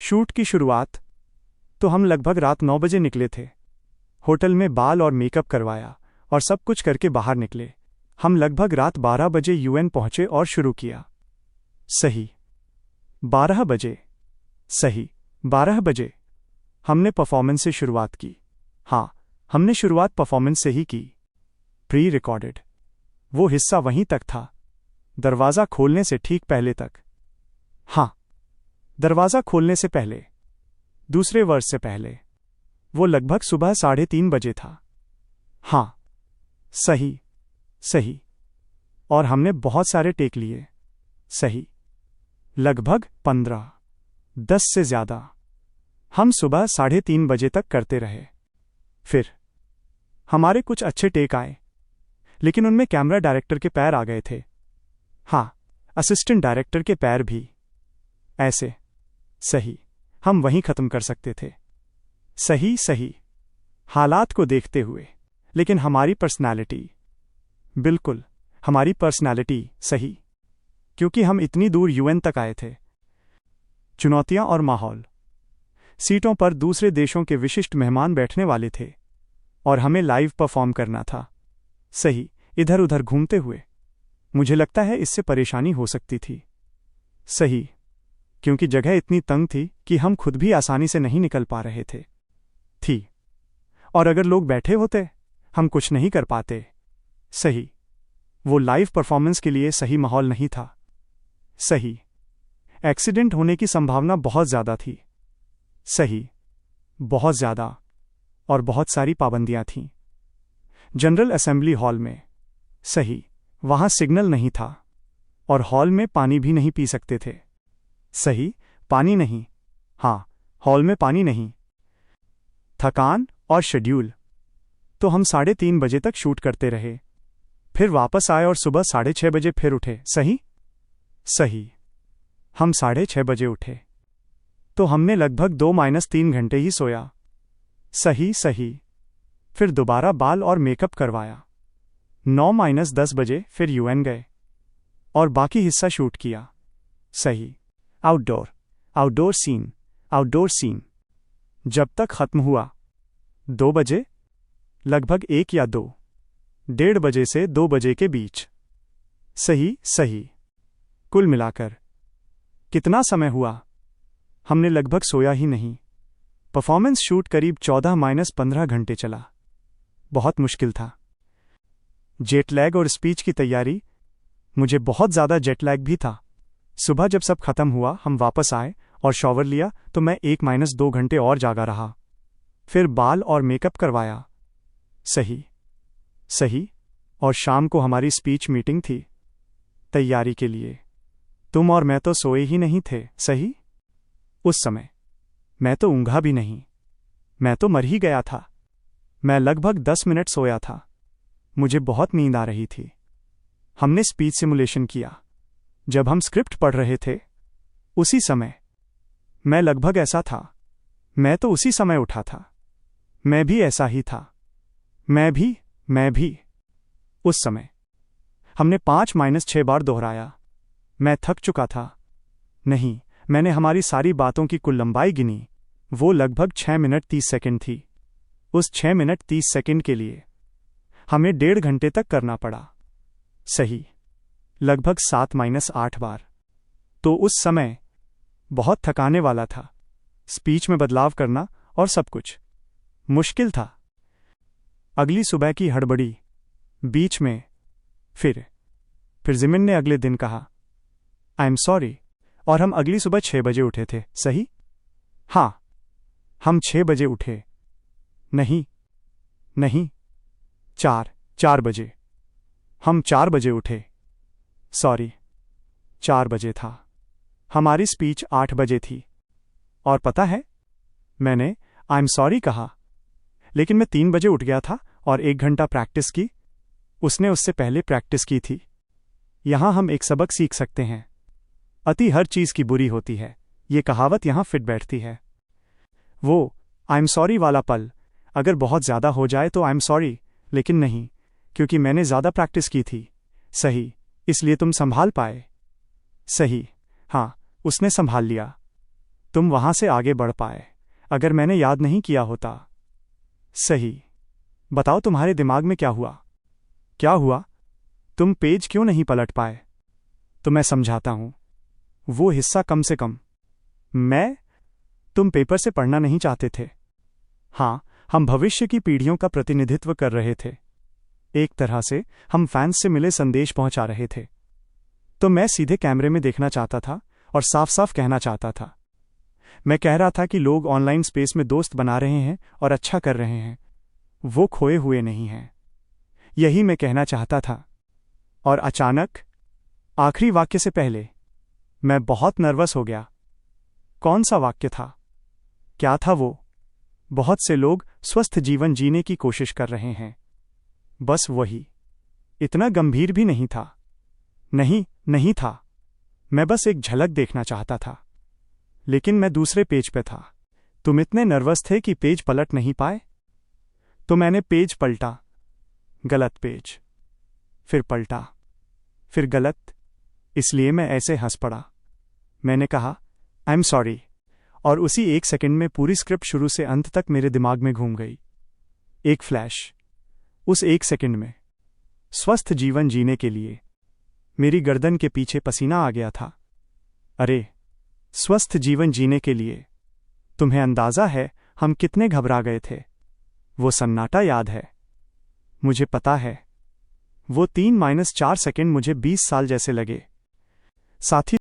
Shoot की शुरुआत तो हम लगभग रात 9 बजे निकले थे। होटल में बाल और मेकअप करवाया और सब कुछ करके बाहर निकले। हम लगभग रात 12 बजे यूएन पहुंचे और शुरू किया। सही 12 बजे। सही 12 बजे हमने परफॉर्मेंस से शुरुआत की। हाँ, हमने शुरुआत परफॉर्मेंस से ही की। प्री रिकॉर्डेड वो हिस्सा वहीं तक था, दरवाज़ा खोलने से ठीक पहले तक। हाँ, दरवाज़ा खोलने से पहले, दूसरे वर्ष से पहले। वो लगभग सुबह 3:30 बजे था। हाँ, सही सही। और हमने बहुत सारे टेक लिए। सही लगभग 15, 10 से ज़्यादा। हम सुबह 3:30 बजे तक करते रहे। फिर हमारे कुछ अच्छे टेक आए, लेकिन उनमें कैमरा डायरेक्टर के पैर आ गए थे। हाँ, असिस्टेंट डायरेक्टर के पैर भी। ऐसे सही हम वहीं ख़त्म कर सकते थे। सही सही हालात को देखते हुए, लेकिन हमारी पर्सनालिटी, बिल्कुल हमारी पर्सनालिटी। सही, क्योंकि हम इतनी दूर यूएन तक आए थे। चुनौतियां और माहौल। सीटों पर दूसरे देशों के विशिष्ट मेहमान बैठने वाले थे और हमें लाइव परफॉर्म करना था। सही, इधर उधर घूमते हुए। मुझे लगता है इससे परेशानी हो सकती थी। सही, क्योंकि जगह इतनी तंग थी कि हम खुद भी आसानी से नहीं निकल पा रहे थे। और अगर लोग बैठे होते, हम कुछ नहीं कर पाते। सही, वो लाइव परफॉर्मेंस के लिए सही माहौल नहीं था। सही, एक्सीडेंट होने की संभावना बहुत ज़्यादा थी। सही, बहुत ज़्यादा। और बहुत सारी पाबंदियां थीं। जनरल असेंबली हॉल में। सही, वहां सिग्नल नहीं था और हॉल में पानी भी नहीं पी सकते थे। सही, पानी नहीं। हाँ, हॉल में पानी नहीं। थकान और शेड्यूल तो हम 3:30 बजे तक शूट करते रहे, फिर वापस आए और सुबह 6:30 बजे फिर उठे। सही सही हम 6:30 बजे उठे तो हमने लगभग 2-3 घंटे ही सोया। सही सही फिर दोबारा बाल और मेकअप करवाया। 9-10 बजे फिर यूएन गए और बाकी हिस्सा शूट किया। सही, आउटडोर सीन जब तक खत्म हुआ 2 बजे, लगभग 1 या 2, 1:30 बजे से 2 बजे के बीच। सही सही कुल मिलाकर कितना समय हुआ? हमने लगभग सोया ही नहीं। परफॉर्मेंस शूट करीब 14-15 घंटे चला। बहुत मुश्किल था। जेटलैग और स्पीच की तैयारी। मुझे बहुत ज़्यादा जेटलैग भी था। सुबह जब सब खत्म हुआ, हम वापस आए और शॉवर लिया तो मैं 1-2 घंटे और जागा रहा। फिर बाल और मेकअप करवाया। सही सही और शाम को हमारी स्पीच मीटिंग थी तैयारी के लिए। तुम और मैं तो सोए ही नहीं थे। सही, उस समय मैं तो ऊँघा भी नहीं, मैं तो मर ही गया था। मैं लगभग 10 मिनट सोया था। मुझे बहुत नींद आ रही थी। हमने स्पीच सिमुलेशन किया। जब हम स्क्रिप्ट पढ़ रहे थे, उसी समय मैं लगभग ऐसा था। मैं तो उसी समय उठा था। मैं भी ऐसा ही था। मैं भी उस समय हमने 5-6 बार दोहराया। मैं थक चुका था। नहीं, मैंने हमारी सारी बातों की कुल लंबाई गिनी। वो लगभग 6 मिनट 30 सेकंड थी। उस 6 मिनट 30 सेकंड के लिए हमें 1.5 घंटे तक करना पड़ा। सही, लगभग 7-8 बार। तो उस समय बहुत थकाने वाला था। स्पीच में बदलाव करना और सब कुछ मुश्किल था। अगली सुबह की हड़बड़ी बीच में। फिर जिमिन ने अगले दिन कहा, आई एम सॉरी, और हम अगली सुबह 6 बजे उठे थे। सही, हाँ, हम 6 बजे उठे। नहीं 4 बजे। हम 4 बजे उठे। सॉरी, 4 बजे था। हमारी स्पीच 8 बजे थी। और पता है, मैंने आई एम सॉरी कहा, लेकिन मैं 3 बजे उठ गया था और 1 घंटा प्रैक्टिस की। उसने उससे पहले प्रैक्टिस की थी। यहां हम एक सबक सीख सकते हैं। अति हर चीज की बुरी होती है। ये कहावत यहां फिट बैठती है। वो आई एम सॉरी वाला पल अगर बहुत ज़्यादा हो जाए तो आई एम सॉरी, लेकिन नहीं, क्योंकि मैंने ज़्यादा प्रैक्टिस की थी। सही, इसलिए तुम संभाल पाए। सही, हाँ, उसने संभाल लिया। तुम वहां से आगे बढ़ पाए अगर मैंने याद नहीं किया होता। सही। बताओ तुम्हारे दिमाग में क्या हुआ? क्या हुआ? तुम पेज क्यों नहीं पलट पाए? तो मैं समझाता हूं। वो हिस्सा कम से कम। तुम पेपर से पढ़ना नहीं चाहते थे। हाँ, हम भविष्य की पीढ़ियों का प्रतिनिधित्व कर रहे थे। एक तरह से हम फैंस से मिले संदेश पहुंचा रहे थे। तो मैं सीधे कैमरे में देखना चाहता था और साफ साफ कहना चाहता था। मैं कह रहा था कि लोग ऑनलाइन स्पेस में दोस्त बना रहे हैं और अच्छा कर रहे हैं, वो खोए हुए नहीं हैं। यही मैं कहना चाहता था। और अचानक, आखिरी वाक्य से पहले, मैं बहुत नर्वस हो गया। कौन सा वाक्य था? क्या था वो? बहुत से लोग स्वस्थ जीवन जीने की कोशिश कर रहे हैं। बस वही। इतना गंभीर भी नहीं था। नहीं था। मैं बस एक झलक देखना चाहता था। लेकिन मैं दूसरे पेज पे था। तुम इतने नर्वस थे कि पेज पलट नहीं पाए? तो मैंने पेज पलटा। गलत पेज। फिर पलटा। फिर गलत। इसलिए मैं ऐसे हंस पड़ा। मैंने कहा, आई एम सॉरी। और उसी एक सेकंड में पूरी स्क्रिप्ट शुरू से अंत तक मेरे दिमाग में घूम गई। एक फ्लैश। उस एक सेकंड में स्वस्थ जीवन जीने के लिए मेरी गर्दन के पीछे पसीना आ गया था। अरे, स्वस्थ जीवन जीने के लिए तुम्हें अंदाजा है हम कितने घबरा गए थे? वो सन्नाटा याद है? मुझे पता है। वो 3-4 सेकंड मुझे 20 साल जैसे लगे। साथी